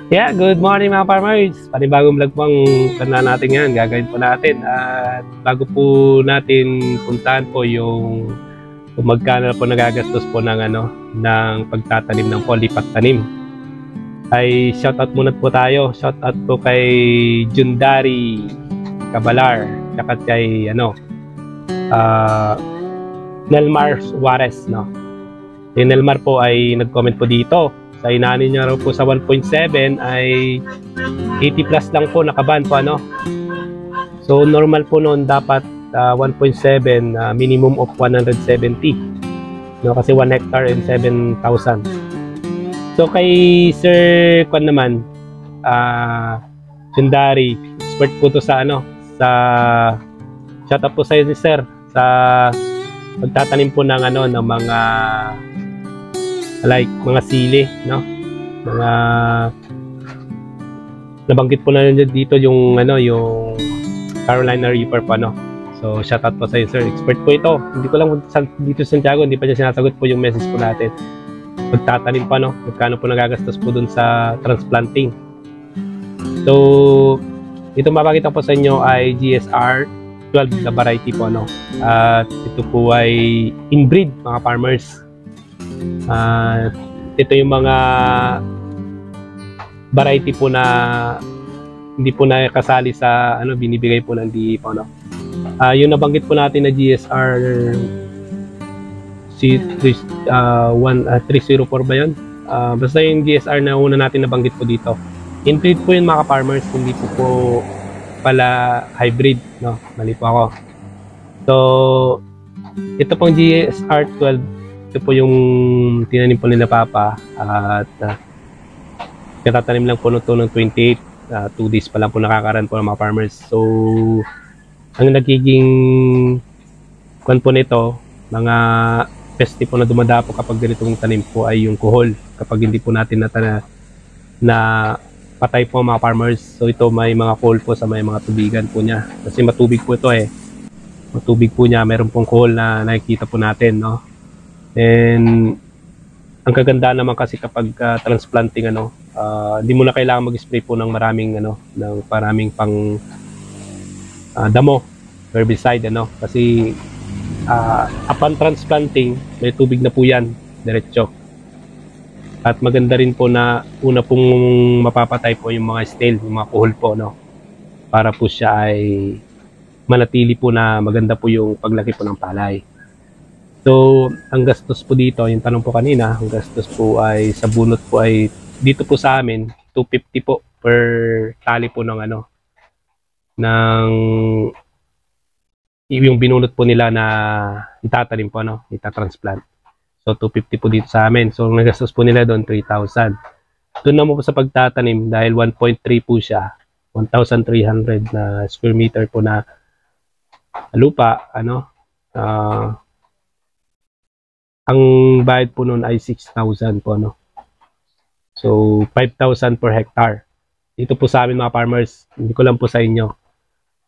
Yeah, good morning mga farmers. Panibagong vlog po ang kanal natin ngayon. Gagawin po natin. At bago po natin puntahan po yung kung magkano po nagagastos po ng ng pagtatanim ng polipat tanim. Ay shoutout muna po tayo. Shoutout po kay Jundari Cabalar, saka kay Nelmar Suarez, no. Yung Nelmar po ay nag-comment po dito. Sa inanin niya raw po sa 1.7 ay 80 plus lang po nakaban po So normal po noon dapat 1.7 minimum of 170. No, kasi 1 hectare and 7,000. So kay Sir Kwan naman Sundari, expert po to sa sa shout out po sa inyo sir sa pagtatanim po ng ng mga like mga sili, no? Mga nabanggit po na dito yung yung Carolina Reaper po, So shout out po sa inyo sir, expert po ito. Hindi ko lang dito sa Santiago, hindi pa niya sinasagot po yung message po natin. Pagtatanim pa, magkano po nagagastos po dun sa transplanting. So ito mapakita po sa inyo ay GSR 12 na variety po, at ito po ay inbreed mga farmers. Ito yung mga variety po na hindi po na kasali sa binibigay po ng DA po, yung nabanggit po natin na GSR 304 ba yun? Basta yung GSR na una natin nabanggit po dito, inbreed po yun mga farmers, hindi po pala hybrid, mali po ako. So ito pong GSR 12, ito po yung tinanim po nila Papa, at katatanim lang po nito ng 28, 2 days pa lang po nakakaran po ng mga farmers. So ang nagiging kwan po nito, mga peste po na dumadapo kapag ganitong tanim po ay yung kuhol, kapag hindi po natin na patay po mga farmers. So ito may mga kuhol po sa may mga tubigan po niya, kasi matubig po ito matubig po niya, meron pong kuhol na nakikita po natin, And ang kaganda naman kasi kapag transplanting hindi mo na kailangan mag-spray po ng maraming pang damo, herbicide, kasi upon transplanting may tubig na po yan diretso. At maganda rin po na una pong mapapatay po yung mga stale, yung mga kuhol po, para po siya ay manatili po na maganda po yung paglaki po ng palay. So, ang gastos po dito, yung tanong po kanina, ang gastos po ay sa bunot po ay dito po sa amin 250 po per tali po ng yung binunot po nila na itatanim po, itatransplant. So 250 po dito sa amin. So ang nagastos po nila doon 3,000. Doon naman po sa pagtatanim, dahil 1.3 po siya, 1,300 na square meter po na lupa, ang bayad po noon ay 6,000 po, So 5,000 per hectare. Dito po sa amin mga farmers, hindi ko lang po sa inyo.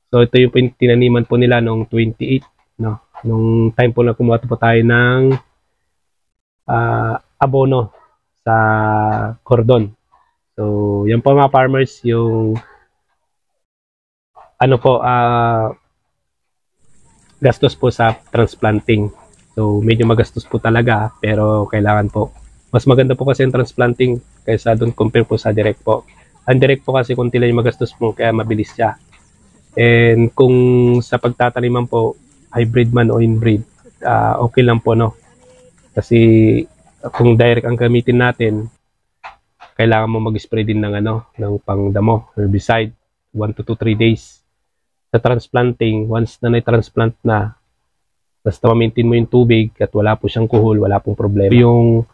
So ito yung tinaniman po nila nung 28, nung time po na kumuha po tayo ng abono sa cordon. So yan po mga farmers yung gastos po sa transplanting. So medyo magastos po talaga, pero kailangan po. Mas maganda po kasi ang transplanting kaysa doon compare po sa direct po. Ang direct po kasi kunti lang yung magastos mo, kaya mabilis siya. And kung sa pagtataniman po, hybrid man o inbreed, okay lang po, Kasi kung direct ang gamitin natin, kailangan mo mag-spray din ng ng pangdamo, herbicide, 1 to 3 days. Sa transplanting, once na na-transplant na, basta ma-maintain mo yung tubig at wala po siyang kuhol, wala pong problema. Yung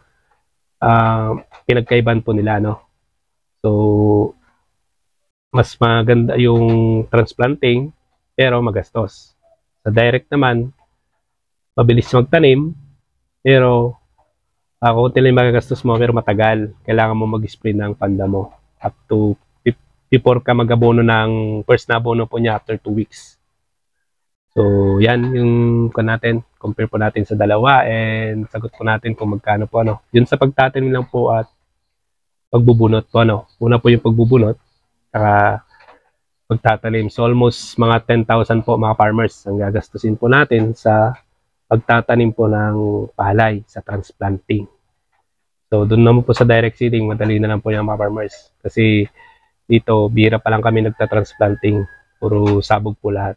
pinagkaiban po nila, So mas maganda yung transplanting, pero magastos. Sa direct naman, mabilis magtanim, pero konti lang magagastos mo, pero matagal. Kailangan mo mag-spray ng pandamo up to before ka mag-abono ng first na abono po niya after 2 weeks. So yan yung compare po natin sa dalawa, and sagot po natin kung magkano po, Yun sa pagtatanim lang po at pagbubunot po, ano. Una po yung pagbubunot, saka pagtatanim. So almost mga 10,000 po mga farmers ang gagastusin po natin sa pagtatanim po ng palay sa transplanting. So doon naman po sa direct seeding, madali na lang po yung mga farmers. Kasi dito, bihira pa lang kami nagta-transplanting. Puro sabog po lahat.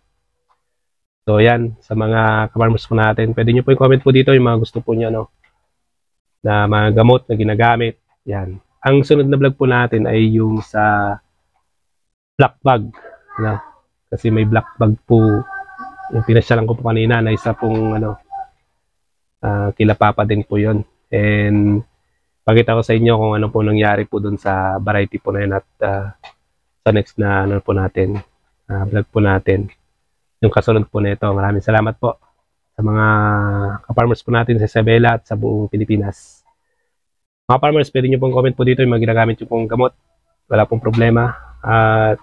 So yan, sa mga ka-farmers po natin, pwede nyo po i-comment po dito yung mga gusto po nyo, no? Na mga gamot na ginagamit. Yan. Ang sunod na vlog po natin ay yung sa black bug. No? Kasi may black bug po, yung pinasyalan ko po kanina na isa pong kila Papa din po yun. And pakita ko sa inyo kung ano po nangyari po dun sa variety po na yun at sa next na po natin, vlog po natin. Yung kasunod po nito. Maraming salamat po sa mga ka-farmers po natin sa Isabela at sa buong Pilipinas. Mga farmers, pwede nyo pong comment po dito yung mga ginagamit nyo pong gamot. Wala pong problema. At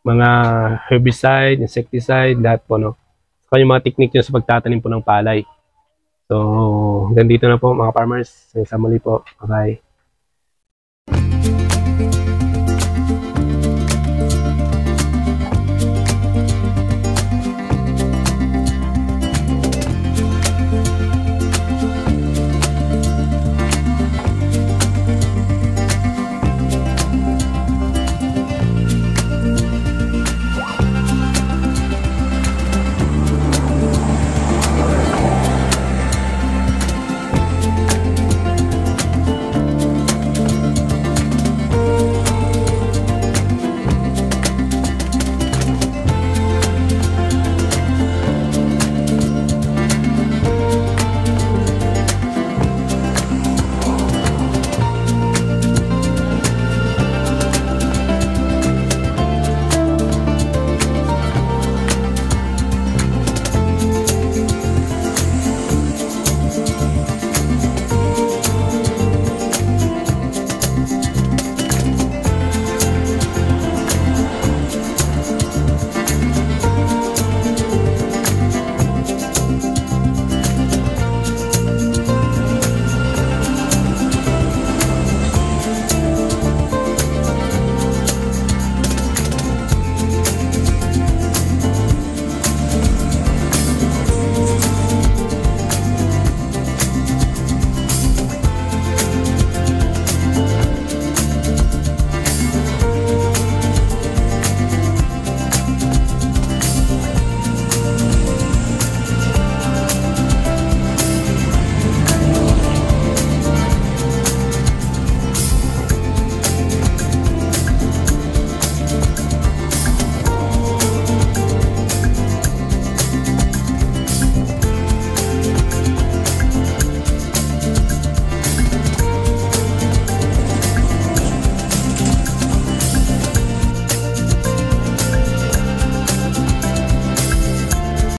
mga herbicide, insecticide, lahat po, no? Saka yung mga technique nyo sa pagtatanim po ng palay. So, hanggang dito na po mga farmers. Sa muli po. Bye-bye.